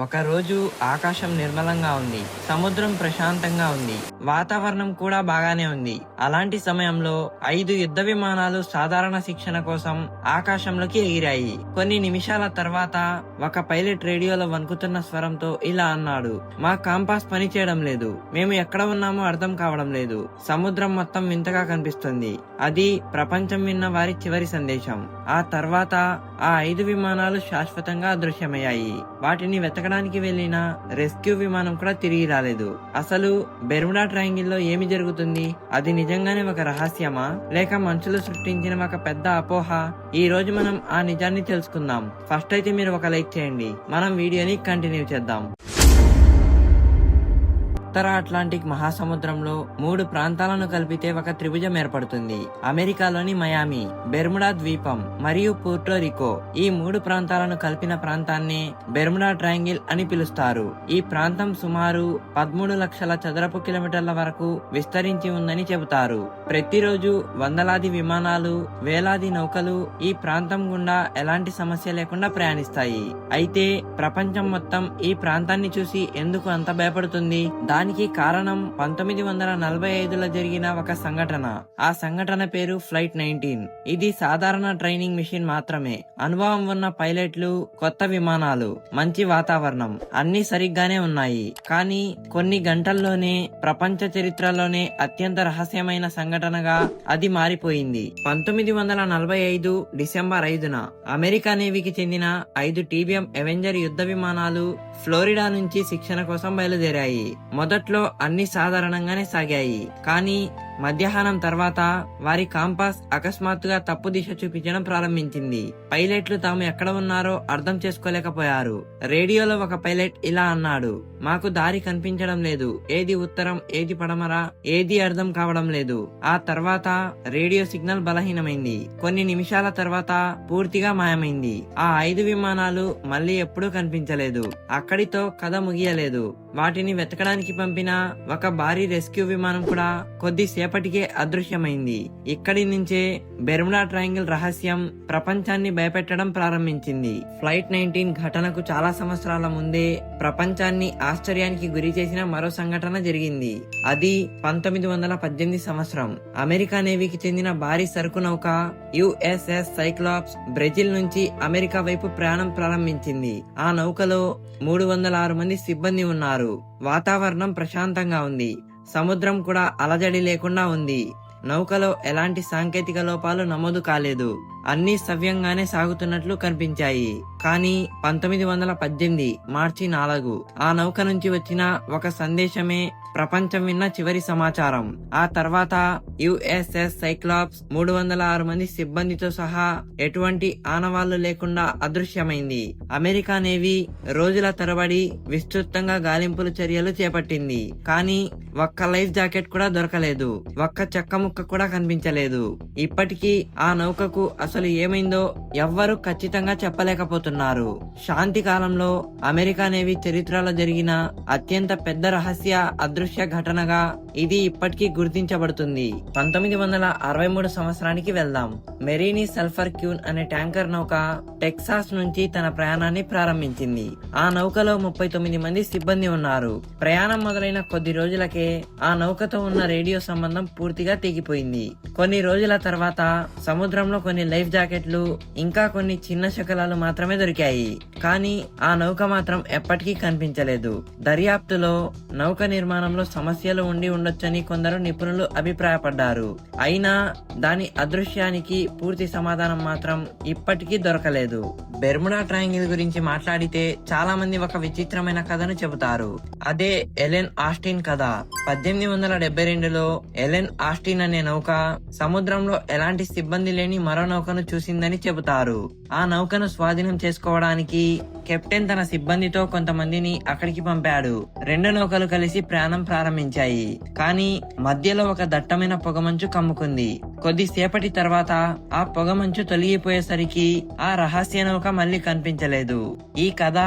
ఒకరోజు ఆకాశం నిర్మలంగా ఉంది. సముద్రం ప్రశాంతంగా ఉంది. వాతావరణం కూడా బాగానే ఉంది. అలాంటి సమయంలో 5 యుద్ధ విమానాలు సాధారణ శిక్షణ కోసం ఆకాశంలోకి ఎగిరాయి. కొన్ని నిమిషాల తర్వాత ఒక పైలట్ రేడియోలో వణుకుతున్న స్వరంతో ఇలా అన్నాడు, మా కాంపాస్ పనిచేయడం లేదు. మేము ఎక్కడ ఉన్నామో అర్థం కావడం లేదు. సముద్రం మొత్తం వింతగా కనిపిస్తుంది. అది ప్రపంచం విన్న వారి చివరి సందేశం. ఆ తర్వాత ఆ 5 విమానాలు శాశ్వతంగా అదృశ్యమయ్యాయి. వాటిని వెతకడానికి వెళ్లిన రెస్క్యూ విమానం కూడా తిరిగి రాలేదు. అసలు బెర్ముడా ట్రయాంగిల్ లో ఏమి జరుగుతుంది? అది నిజంగానే ఒక రహస్యమా, లేక మనుషులు సృష్టించిన ఒక పెద్ద అపోహ? ఈ రోజు మనం ఆ నిజాన్ని తెలుసుకుందాం. ఫస్ట్ అయితే మీరు ఒక లైక్ చేయండి. మనం వీడియోని కంటిన్యూ చేద్దాం. ఉత్తర అట్లాంటిక్ మహాసముద్రంలో 3 ప్రాంతాలను కలిపితే ఒక త్రిభుజం ఏర్పడుతుంది. అమెరికాలోని మయామి, బెర్ముడా ద్వీపం మరియు పోర్టోరికో, ఈ 3 ప్రాంతాలను కలిపిన ప్రాంతాన్ని బెర్ముడా ట్రయాంగిల్ అని పిలుస్తారు. ఈ ప్రాంతం సుమారు 13 లక్షల చదరపు కిలోమీటర్ల వరకు విస్తరించి ఉందని చెబుతారు. ప్రతిరోజు వందలాది విమానాలు, వేలాది నౌకలు ఈ ప్రాంతం గుండా ఎలాంటి సమస్య లేకుండా ప్రయాణిస్తాయి. అయితే ప్రపంచం మొత్తం ఈ ప్రాంతాన్ని చూసి ఎందుకు అంత భయపడుతుంది? దానికి కారణం 1945లో జరిగిన ఒక సంఘటన. ఆ సంఘటన పేరు ఫ్లైట్ 19. ఇది సాధారణ ట్రైనింగ్ మిషన్ మాత్రమే. అనుభవం ఉన్న పైలట్లు, కొత్త విమానాలు, మంచి వాతావరణం అన్ని సరిగ్గానే ఉన్నాయి. కానీ కొన్ని గంటల్లోనే ప్రపంచ చరిత్రలోనే అత్యంత రహస్యమైన సంఘటనగా అది మారిపోయింది. 1945 డిసెంబర్ 5న అమెరికా నేవీకి చెందిన 5 TBM అవెంజర్ యుద్ధ విమానాలు ఫ్లోరిడా నుంచి శిక్షణ కోసం బయలుదేరాయి. మొదట్లో అన్ని సాధారణంగానే సాగాయి. కానీ మధ్యాహ్నం తర్వాత వారి కాంపాస్ అకస్మాత్తుగా తప్పు దిశ చూపించడం ప్రారంభించింది. పైలట్లు తాము ఎక్కడ ఉన్నారో అర్థం చేసుకోలేకపోయారు. రేడియోలో ఒక పైలట్ ఇలా అన్నాడు, మాకు దారి కనిపించడం లేదు. ఏది ఉత్తరం, ఏది పడమర, ఏది అర్థం కావడం లేదు. ఆ తర్వాత రేడియో సిగ్నల్ బలహీనమైంది. కొన్ని నిమిషాల తర్వాత పూర్తిగా మాయమైంది. ఆ 5 విమానాలు మళ్లీ ఎప్పుడూ కనిపించలేదు. అక్కడితో కథ ముగియలేదు. వాటిని వెతకడానికి పంపిన ఒక భారీ రెస్క్యూ విమానం కూడా కొద్దిసేపటికే అదృశ్యమైంది. ఇక్కడి నుంచే బెర్ముడా ట్రయాంగిల్ రహస్యం ప్రపంచాన్ని భయపెట్టడం ప్రారంభించింది. ఫ్లైట్ 19 ఘటనకు చాలా సంవత్సరాల ముందే ప్రపంచాన్ని ఆశ్చర్యానికి గురి చేసిన మరో సంఘటన జరిగింది. అది 1918 సంవత్సరం. అమెరికా నేవీకి చెందిన భారీ సరుకు నౌక USS సైక్లాప్స్ బ్రెజిల్ నుంచి అమెరికా వైపు ప్రయాణం ప్రారంభించింది. ఆ నౌకలో 306 మంది సిబ్బంది ఉన్నారు. వాతావరణం ప్రశాంతంగా ఉంది. సముద్రం కూడా అలజడి లేకుండా ఉంది. నౌకలో ఎలాంటి సాంకేతిక లోపాలు నమోదు కాలేదు. అన్ని సవ్యంగానే సాగుతున్నట్లు కనిపించాయి. కానీ 1918 మార్చి 4 ఆ నౌక నుంచి వచ్చిన ఒక సందేశమే ప్రపంచం విన్న చివరి సమాచారం. ఆ తర్వాత USS సైక్లాప్స్ 306 మంది సిబ్బందితో సహా ఎటువంటి ఆనవాళ్లు లేకుండా అదృశ్యమైంది. అమెరికా నేవీ రోజుల తరబడి విస్తృతంగా గాలింపుల చర్యలు చేపట్టింది. కానీ ఒక్క లైఫ్ జాకెట్ కూడా దొరకలేదు. ఒక్క చెక్క ముక్క కూడా కనిపించలేదు. ఇప్పటికీ ఆ నౌకకు అసలు ఏమైందో ఎవ్వరూ ఖచ్చితంగా చెప్పలేకపోతున్నారు. శాంతి కాలంలో అమెరికా నేవీ చరిత్రలో జరిగిన అత్యంత పెద్ద రహస్య అదృశ్య ఘటనగా ఇది ఇప్పటికీ గుర్తించబడుతుంది. 1963 సంవత్సరానికి వెళ్దాం. మెరీనీ సల్ఫర్ క్యూన్ అనే ట్యాంకర్ నౌక టెక్సాస్ నుంచి తన ప్రయాణాన్ని ప్రారంభించింది. ఆ నౌకలో 39 మంది సిబ్బంది ఉన్నారు. ప్రయాణం మొదలైన కొద్ది రోజులకే ఆ నౌకతో ఉన్న రేడియో సంబంధం పూర్తిగా తెగిపోయింది. కొన్ని రోజుల తర్వాత సముద్రంలో కొన్ని లైఫ్ జాకెట్లు, ఇంకా కొన్ని చిన్న శకలాలు మాత్రమే దొరికాయి. కానీ ఆ నౌక మాత్రం ఎప్పటికీ కనిపించలేదు. దర్యాప్తులో నౌక నిర్మాణంలో సమస్యలు ఉండి ఉండొచ్చని కొందరు నిపుణులు అభిప్రాయపడ్డారు. అయినా దాని అదృశ్యానికి పూర్తి సమాధానం మాత్రం ఇప్పటికీ దొరకలేదు. బెర్ముడా ట్రయాంగిల్ గురించి మాట్లాడితే చాలా మంది ఒక విచిత్రమైన కథను చెబుతారు. అదే ఎలెన్ ఆస్టిన్ కథ. 1872లో ఎలెన్ ఆస్టిన్ అనే నౌక సముద్రంలో ఎలాంటి సిబ్బంది లేని మరో నౌకను చూసిందని చెబుతారు. ఆ నౌకను స్వాధీనం చేసుకోవడానికి కెప్టెన్ తన సిబ్బందితో కొంతమందిని అక్కడికి పంపాడు. 2 నౌకలు కలిసి ప్రయాణం ప్రారంభించాయి. కానీ మధ్యలో ఒక దట్టమైన పొగమంచు కమ్ముకుంది. కొద్దిసేపటి తర్వాత ఆ పొగమంచు తొలగిపోయేసరికి ఆ రహస్య నౌక మళ్లీ కనిపించలేదు. ఈ కథ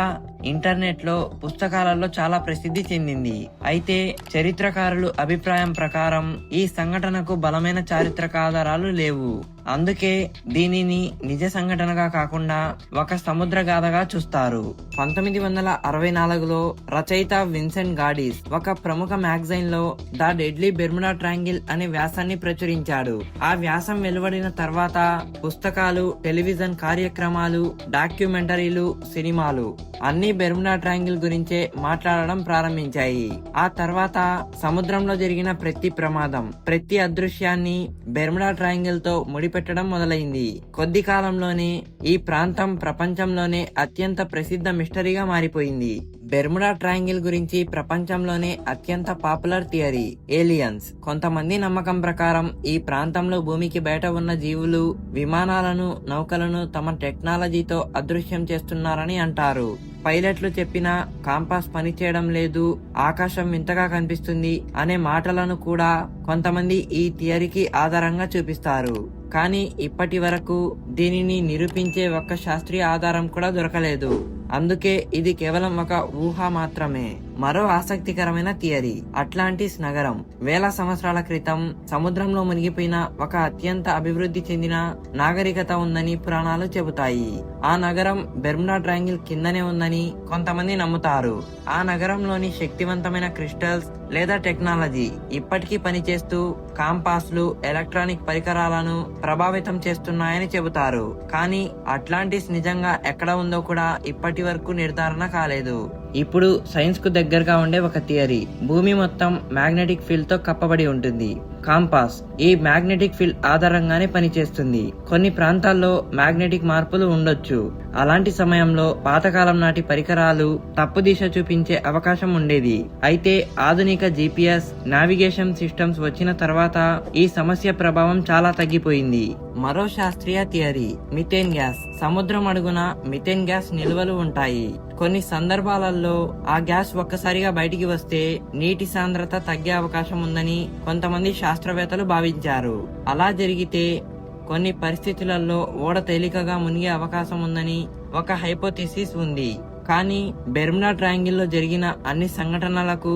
ఇంటర్నెట్ లో, పుస్తకాలలో చాలా ప్రసిద్ధి చెందింది. అయితే చరిత్రకారుల అభిప్రాయం ప్రకారం ఈ సంఘటనకు బలమైన చారిత్రక ఆధారాలు లేవు. అందుకే దీనిని నిజ సంఘటనగా కాకుండా ఒక సముద్ర గాథగా చూస్తారు. 1964లో రచయిత విన్సెంట్ గాడిస్ ఒక ప్రముఖ మ్యాగజైన్ లో ద డెడ్లీ బెర్ముడా ట్రయాంగిల్ అనే వ్యాసాన్ని ప్రచురించాడు. ఆ వ్యాసం వెలువడిన తర్వాత పుస్తకాలు, టెలివిజన్ కార్యక్రమాలు, డాక్యుమెంటరీలు, సినిమాలు అన్ని బెర్ముడా ట్రయాంగిల్ గురించే మాట్లాడడం ప్రారంభించాయి. ఆ తర్వాత సముద్రంలో జరిగిన ప్రతి ప్రమాదం, ప్రతి అదృశ్యాన్ని బెర్ముడా ట్రయాంగిల్ తో ముడిపెట్టడం మొదలైంది. కొద్ది కాలంలోనే ఈ ప్రాంతం ప్రపంచంలోనే అత్యంత ప్రసిద్ధ మిస్టరీగా మారిపోయింది. బెర్ముడా ట్రయాంగిల్ గురించి ప్రపంచంలోనే అత్యంత పాపులర్ థియరీ ఏలియన్స్. కొంతమంది నమ్మకం ప్రకారం ఈ ప్రాంతంలో భూమికి బయట ఉన్న జీవులు విమానాలను, నౌకలను తమ టెక్నాలజీతో అదృశ్యం చేస్తున్నారని అంటారు. పైలట్లు చెప్పినా కాంపాస్ పనిచేయడం లేదు, ఆకాశం వింతగా కనిపిస్తుంది అనే మాటలను కూడా కొంతమంది ఈ థియరీకి ఆధారంగా చూపిస్తారు. కానీ ఇప్పటి వరకు దీనిని నిరూపించే ఒక్క శాస్త్రీయ ఆధారం కూడా దొరకలేదు. అందుకే ఇది కేవలం ఒక ఊహ మాత్రమే. మరో ఆసక్తికరమైన థియరీ, అట్లాంటిస్ నగరం వేల సంవత్సరాల క్రితం సముద్రంలో మునిగిపోయిన ఒక అత్యంత అభివృద్ధి చెందిన నాగరికత ఉందని పురాణాలు చెబుతాయి. ఆ నగరం బెర్ముడా ట్రయాంగిల్ కిందనే ఉందని కొంతమంది నమ్ముతారు. ఆ నగరంలోని శక్తివంతమైన క్రిస్టల్స్ లేదా టెక్నాలజీ ఇప్పటికీ పనిచేస్తూ కాంపాస్లు, ఎలక్ట్రానిక్ పరికరాలను ప్రభావితం చేస్తున్నాయని చెబుతారు. కానీ అట్లాంటిస్ నిజంగా ఎక్కడ ఉందో కూడా ఇప్పటి వరకు నిర్ధారణ కాలేదు. ఇప్పుడు సైన్స్ కు దగ్గరగా ఉండే ఒక థియరీ, భూమి మొత్తం మ్యాగ్నెటిక్ ఫీల్డ్ తో కప్పబడి ఉంటుంది. కాంపాస్ ఈ మ్యాగ్నెటిక్ ఫీల్డ్ ఆధారంగానే పనిచేస్తుంది. కొన్ని ప్రాంతాల్లో మ్యాగ్నెటిక్ మార్పులు ఉండొచ్చు. అలాంటి సమయంలో పాతకాలం నాటి పరికరాలు తప్పు దిశ చూపించే అవకాశం ఉండేది. అయితే ఆధునిక GPS నావిగేషన్ సిస్టమ్స్ వచ్చిన తర్వాత ఈ సమస్య ప్రభావం చాలా తగ్గిపోయింది. మరో శాస్త్రీయ థియరీ మిథేన్ గ్యాస్. సముద్రం అడుగున మిథేన్ గ్యాస్ నిల్వలు ఉంటాయి. కొన్ని సందర్భాలలో ఆ గ్యాస్ ఒక్కసారిగా బయటికి వస్తే నీటి సాంద్రత తగ్గే అవకాశం ఉందని కొంతమంది శాస్త్రవేత్తలు భావించారు. అలా జరిగితే కొన్ని పరిస్థితులలో ఓడ తేలికగా మునిగే అవకాశం ఉందని ఒక హైపోథెసిస్ ఉంది. కానీ బెర్ముడా ట్రయాంగిల్ లో జరిగిన అన్ని సంఘటనలకు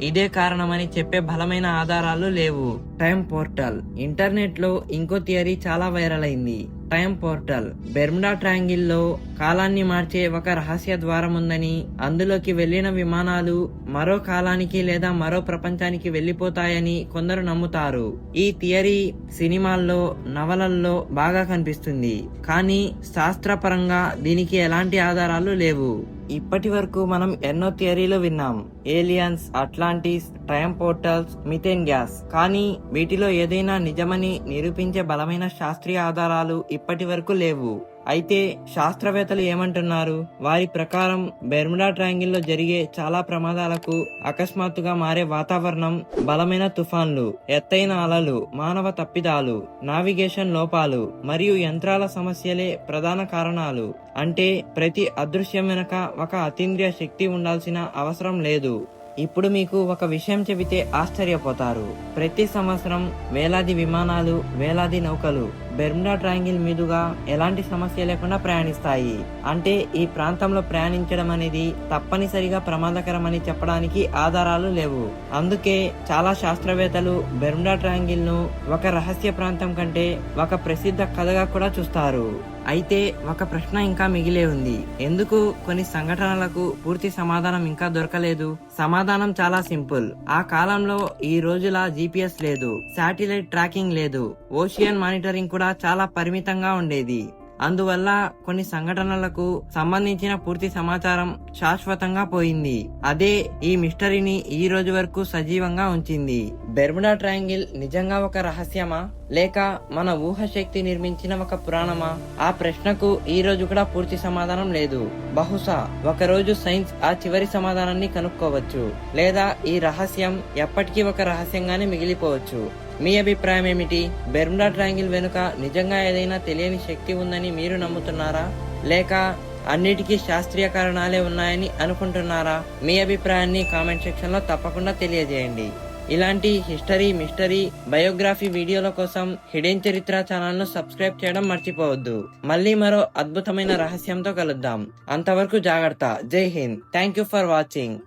ఇదే కారణమని చెప్పే బలమైన ఆధారాలు లేవు. Time portal. ఇంటర్నెట్ లో ఇంకో థియరీ చాలా వైరల్ అయింది. టైం పోర్టల్ బెర్ముడా ట్రయాంగిల్ లో కాలాన్ని మార్చే ఒక రహస్య ద్వారం ఉందని, అందులోకి వెళ్లిన విమానాలు మరో కాలానికి లేదా మరో ప్రపంచానికి వెళ్లిపోతాయని కొందరు నమ్ముతారు. ఈ థియరీ సినిమాల్లో, నవలల్లో బాగా కనిపిస్తుంది. కానీ శాస్త్రపరంగా దీనికి ఎలాంటి ఆధారాలు లేవు. ఇప్పటి వరకు మనం ఎన్నో థియరీలు విన్నాం, aliens, Atlantis, time portals, methane gas. కానీ వీటిలో ఏదైనా నిజమని నిరూపించే బలమైన శాస్త్రీయ ఆధారాలు ఇప్పటి వరకు లేవు. అయితే శాస్త్రవేత్తలు ఏమంటున్నారు? వారి ప్రకారం బెర్ముడా ట్రయాంగిల్ లో జరిగే చాలా ప్రమాదాలకు అకస్మాత్తుగా మారే వాతావరణం, బలమైన తుఫాన్లు, ఎత్తైన అలలు, మానవ తప్పిదాలు, నావిగేషన్ లోపాలు మరియు యంత్రాల సమస్యలే ప్రధాన కారణాలు. అంటే ప్రతి అదృశ్యం వెనుక ఒక అతీంద్రియ శక్తి ఉండాల్సిన అవసరం లేదు. ఇప్పుడు మీకు ఒక విషయం చెబితే ఆశ్చర్యపోతారు. ప్రతి సంవత్సరం వేలాది విమానాలు, వేలాది నౌకలు బెర్ముడా ట్రయాంగిల్ మీదుగా ఎలాంటి సమస్య లేకుండా ప్రయాణిస్తాయి. అంటే ఈ ప్రాంతంలో ప్రయాణించడం అనేది తప్పనిసరిగా ప్రమాదకరమని చెప్పడానికి ఆధారాలు లేవు. అందుకే చాలా శాస్త్రవేత్తలు బెర్ముడా ట్రయాంగిల్ ను ఒక రహస్య ప్రాంతం కంటే ఒక ప్రసిద్ధ కథగా కూడా చూస్తారు. అయితే ఒక ప్రశ్న ఇంకా మిగిలే ఉంది. ఎందుకు కొన్ని సంఘటనలకు పూర్తి సమాధానం ఇంకా దొరకలేదు? సమాధానం చాలా సింపుల్. ఆ కాలంలో ఈ రోజులా GPS లేదు, శాటిలైట్ ట్రాకింగ్ లేదు, ఓషియన్ మానిటరింగ్ కూడా చాలా పరిమితంగా ఉండేది. అందువల్ల కొన్ని సంఘటనలకు సంబంధించిన పూర్తి సమాచారం శాశ్వతంగా పోయింది. అదే ఈ మిస్టరీని ఈ రోజు వరకు సజీవంగా ఉంచింది. బెర్ముడా ట్రయాంగిల్ నిజంగా ఒక రహస్యమా, లేక మన ఊహ శక్తి నిర్మించిన ఒక పురాణమా? ఆ ప్రశ్నకు ఈ రోజు కూడా పూర్తి సమాధానం లేదు. బహుశా ఒకరోజు సైన్స్ ఆ చివరి సమాధానాన్ని కనుక్కోవచ్చు, లేదా ఈ రహస్యం ఎప్పటికీ ఒక రహస్యంగానే మిగిలిపోవచ్చు. మీ అభిప్రాయం ఏమిటి? బెర్ముడా ట్రయాంగిల్ వెనుక నిజంగా ఏదైనా తెలియని శక్తి ఉందని మీరు నమ్ముతున్నారా, లేక అన్నిటికీ శాస్త్రీయ కారణాలే ఉన్నాయని అనుకుంటున్నారా? మీ అభిప్రాయాన్ని కామెంట్ సెక్షన్ లో తప్పకుండా తెలియజేయండి. ఇలాంటి హిస్టరీ, మిస్టరీ, బయోగ్రఫీ వీడియోల కోసం హిడెన్ చరిత్ర ఛానల్ ను సబ్స్క్రైబ్ చేయడం మర్చిపోవద్దు. మళ్ళీ మరో అద్భుతమైన రహస్యంతో కలుద్దాం. అంతవరకు జాగ్రత్త. జై Hind. Thank you for watching.